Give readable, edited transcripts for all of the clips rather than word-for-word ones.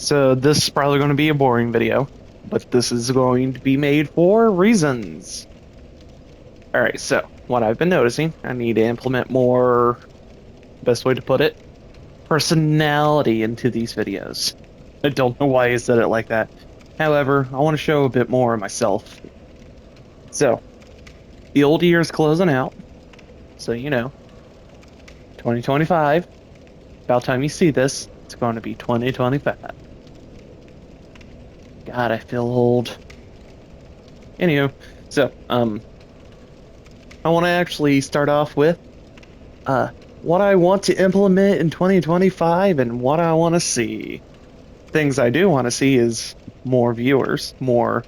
So this is probably going to be a boring video, but this is going to be made for reasons. All right, so what I've been noticing, I need to implement more, best way to put it, personality into these videos. I don't know why I said it like that. However, I want to show a bit more of myself. So, the old year is closing out, so 2025. About time you see this, it's going to be 2025. God, I feel old. Anywho, so I want to actually start off with uh, what I want to implement in 2025 and what I want to see. Things I do want to see is more viewers, more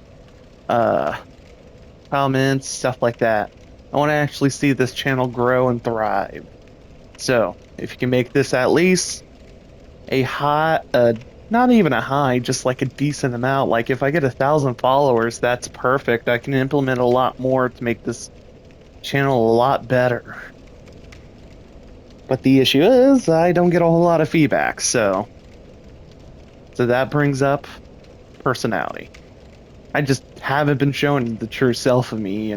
uh, comments, stuff like that. I want to actually see this channel grow and thrive. So, if you can make this at least a high, not even a high, just like a decent amount. Like if I get 1,000 followers, that's perfect. I can implement a lot more to make this channel a lot better. But the issue is I don't get a whole lot of feedback, so that brings up personality. I just haven't been showing the true self of me,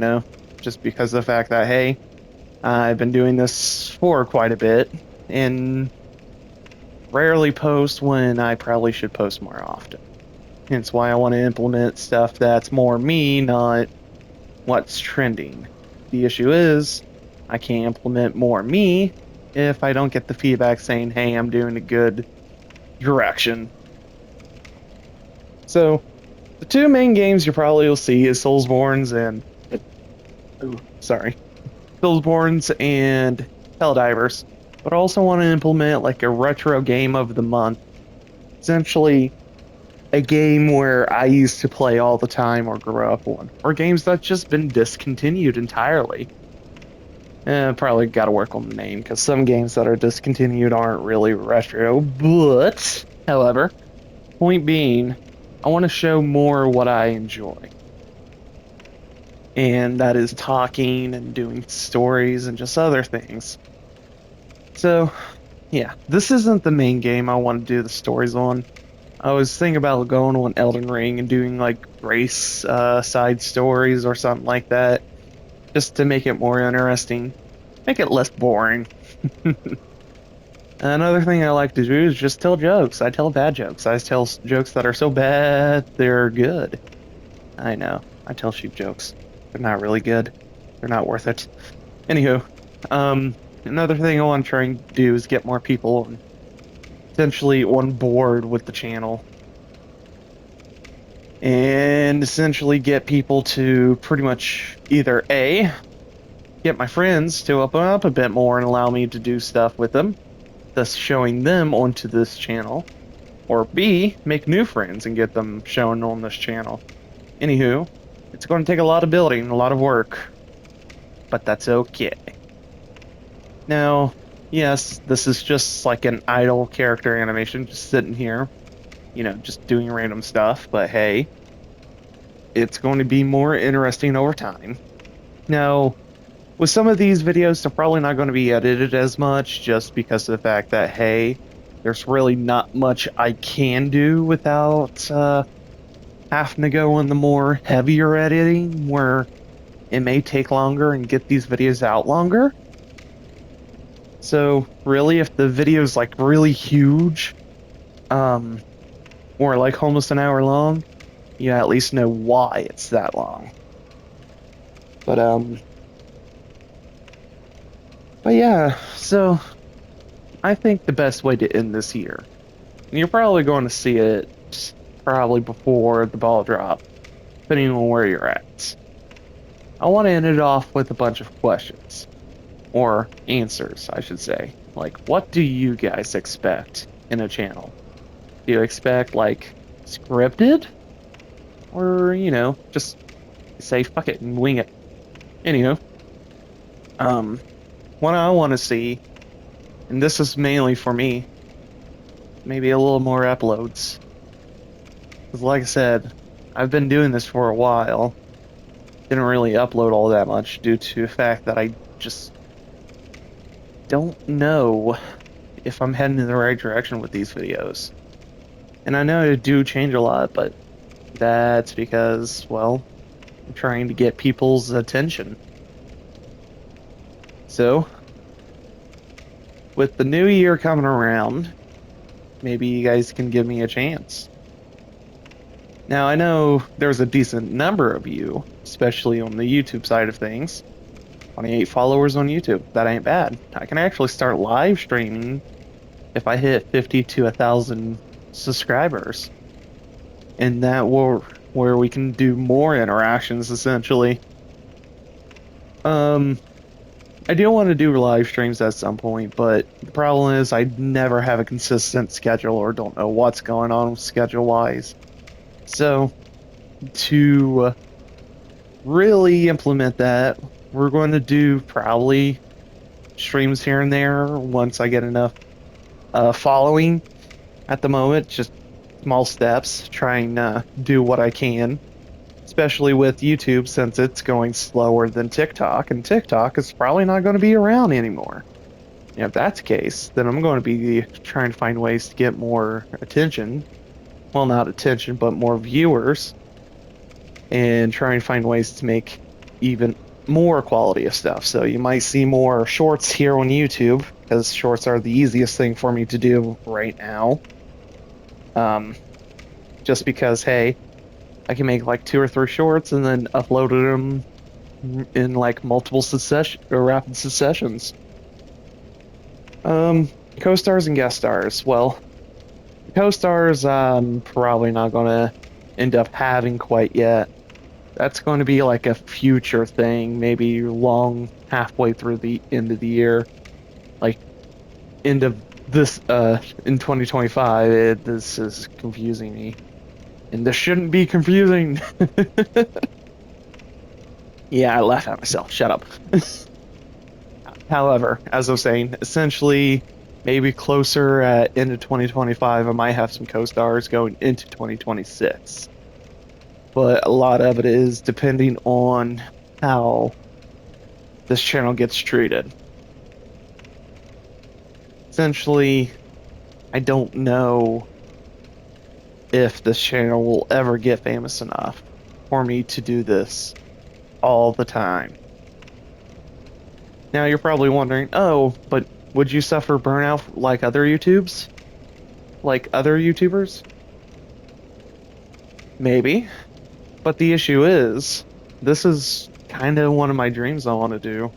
just because of the fact that hey, I've been doing this for quite a bit and rarely post when I probably should post more often. Hence why I want to implement stuff that's more me, not what's trending. The issue is I can't implement more me if I don't get the feedback saying, hey, I'm doing a good direction. So, the two main games you probably will see is Soulsborns and... Ooh, sorry. Soulsborns and Helldivers. But I also want to implement like a retro game of the month. Essentially, a game where I used to play all the time or grew up on. Or games that's just been discontinued entirely. Probably got to work on the name because some games that are discontinued aren't really retro. But, however, point being, I want to show more what I enjoy. And that is talking and doing stories and just other things. So, yeah, this isn't the main game I want to do the stories on. I was thinking about going on Elden Ring and doing like race side stories or something like that, just to make it more interesting, make it less boring. Another thing I like to do is just tell jokes. I tell bad jokes. I tell jokes that are so bad they're good. I know. I tell sheep jokes. They're not really good. They're not worth it. Anywho, another thing I want to try and do is get more people essentially on board with the channel. And essentially get people to pretty much either A, get my friends to open up a bit more and allow me to do stuff with them, thus showing them onto this channel, or B, make new friends and get them shown on this channel. Anywho, it's going to take a lot of building and a lot of work, but that's okay. Now, yes, this is just like an idle character animation, just sitting here, just doing random stuff, but hey, it's going to be more interesting over time. Now, with some of these videos, they're probably not going to be edited as much just because of the fact that, hey, there's really not much I can do without having to go on the more heavier editing where it may take longer and get these videos out longer. So really, if the video's like really huge, or like almost an hour long, you at least know why it's that long. But yeah, so I think the best way to end this year, and you're probably going to see it probably before the ball drop, depending on where you're at. I want to end it off with a bunch of questions, or answers, I should say. Like, what do you guys expect in a channel? Do you expect, like, scripted? Or, just say fuck it and wing it? Anywho, what I want to see, and this is mainly for me, maybe a little more uploads. Because like I said, I've been doing this for a while. Didn't really upload all that much due to the fact that I just don't know if I'm heading in the right direction with these videos. And I know it do change a lot, but that's because, well, I'm trying to get people's attention. So, with the new year coming around, maybe you guys can give me a chance. Now, I know there's a decent number of you, especially on the YouTube side of things. 28 followers on YouTube. That ain't bad. I can actually start live streaming if I hit 50 to 1,000 subscribers. And that will where we can do more interactions essentially. I do want to do live streams at some point, but the problem is I never have a consistent schedule or don't know what's going on schedule wise. So to really implement that, we're going to do probably streams here and there once I get enough following. At the moment, just small steps, trying to do what I can, especially with YouTube since it's going slower than TikTok, and TikTok is probably not going to be around anymore. And if that's the case, then I'm going to be trying to find ways to get more attention. Well, not attention, but more viewers, and try and find ways to make even more quality of stuff. So you might see more shorts here on YouTube, because shorts are the easiest thing for me to do right now. Just because, hey, I can make like 2 or 3 shorts and then upload them in like multiple rapid successions. Co-stars and guest stars. Well, co-stars I'm probably not gonna end up having quite yet. That's going to be like a future thing, maybe long halfway through the end of the year, like end of this in 2025. This is confusing me, and this shouldn't be confusing. Yeah, I laughed at myself. Shut up. However, as I was saying, essentially, maybe closer at end of 2025, I might have some co-stars going into 2026. But a lot of it is depending on how this channel gets treated. Essentially, I don't know if this channel will ever get famous enough for me to do this all the time. Now you're probably wondering, oh, but would you suffer burnout like other YouTubers? Like other YouTubers? Maybe. But the issue is, this is kind of one of my dreams I want to do.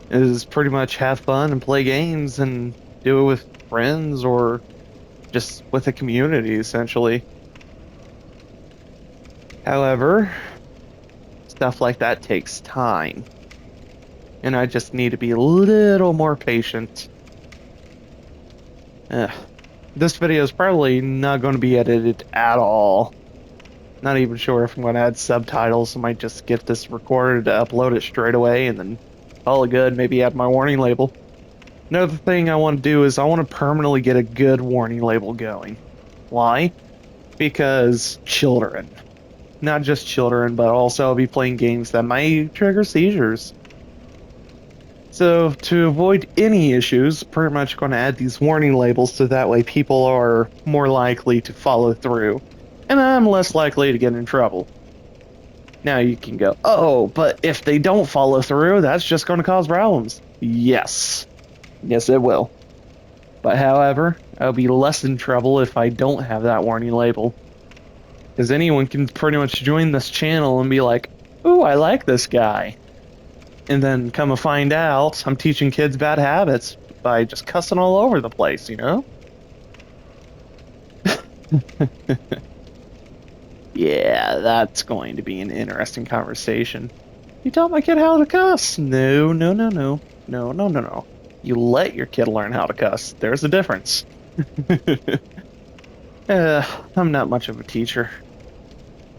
Is pretty much have fun and play games and do it with friends or just with a community, essentially. However, stuff like that takes time. And I just need to be a little more patient. This video is probably not going to be edited at all. Not even sure if I'm going to add subtitles. I might just get this recorded, upload it straight away, and then call it good. Maybe add my warning label. Another thing I want to do is I want to permanently get a good warning label going. Why? Because children. Not just children, but also I'll be playing games that might trigger seizures. So to avoid any issues, pretty much going to add these warning labels so that way people are more likely to follow through. And I'm less likely to get in trouble. Now you can go, oh, but if they don't follow through, that's just going to cause problems. Yes. Yes, it will. But however, I'll be less in trouble if I don't have that warning label. Because anyone can pretty much join this channel and be like, ooh, I like this guy. And then come to find out, I'm teaching kids bad habits by just cussing all over the place, you know? Yeah, that's going to be an interesting conversation. You taught my kid how to cuss. No, no, no, no. No, no, no, no. You let your kid learn how to cuss. There's a difference. I'm not much of a teacher.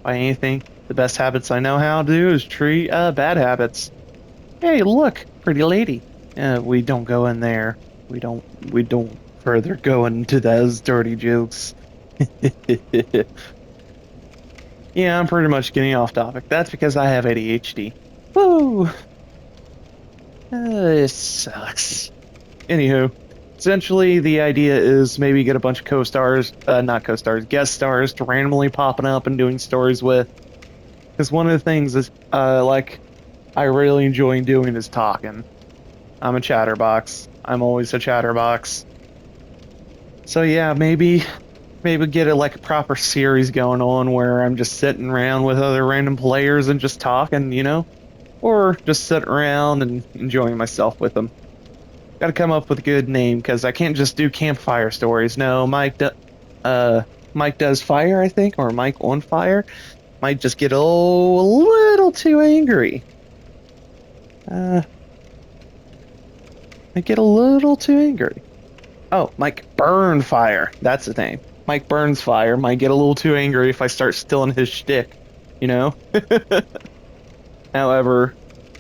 By anything, the best habits I know how to do is treat bad habits. Hey, look, pretty lady. We don't go in there. We don't further go into those dirty jokes. Yeah, I'm pretty much getting off topic. That's because I have ADHD. Woo! It sucks. Anywho, Essentially, the idea is maybe get a bunch of co-stars, not co-stars, guest stars to randomly popping up and doing stories with. Because one of the things is, like, I really enjoy doing is talking. I'm a chatterbox. I'm always a chatterbox. So yeah, maybe get like a proper series going on where I'm just sitting around with other random players and just talking, or just sitting around and enjoying myself with them. Got to come up with a good name because I can't just do campfire stories. No, Mike does fire, I think, or Mike on fire. Might just get a little too angry. I get a little too angry. Oh, Mike Burn Fire. That's the name. Mike Burns Fire might get a little too angry if I start stealing his shtick, you know? However,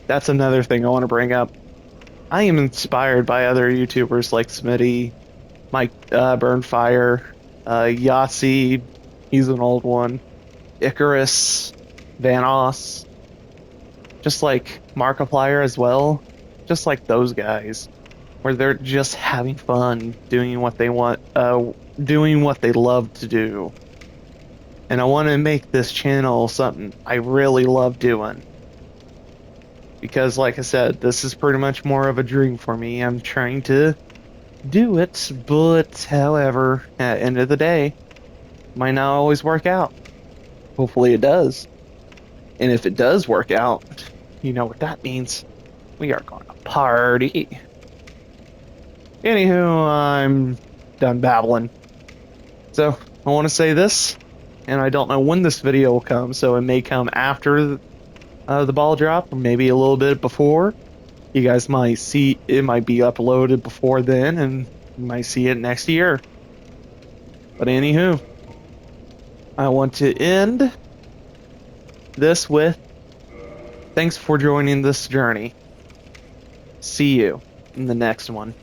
that's another thing I want to bring up. I am inspired by other YouTubers like Smitty, Mike Burnfire, Yahtzee, he's an old one, Icarus, Vanoss, just like Markiplier as well, just like those guys, where they're just having fun doing what they want, doing what they love to do. And I want to make this channel something I really love doing. Because, like I said, this is pretty much more of a dream for me. I'm trying to do it, but however, at the end of the day, it might not always work out. Hopefully it does. And if it does work out, you know what that means. We are going to party. Anywho, I'm done babbling. So, I want to say this, and I don't know when this video will come, so it may come after the ball drop, or maybe a little bit before. You guys might see it might be uploaded before then, and you might see it next year. But anywho, I want to end this with thanks for joining this journey. See you in the next one.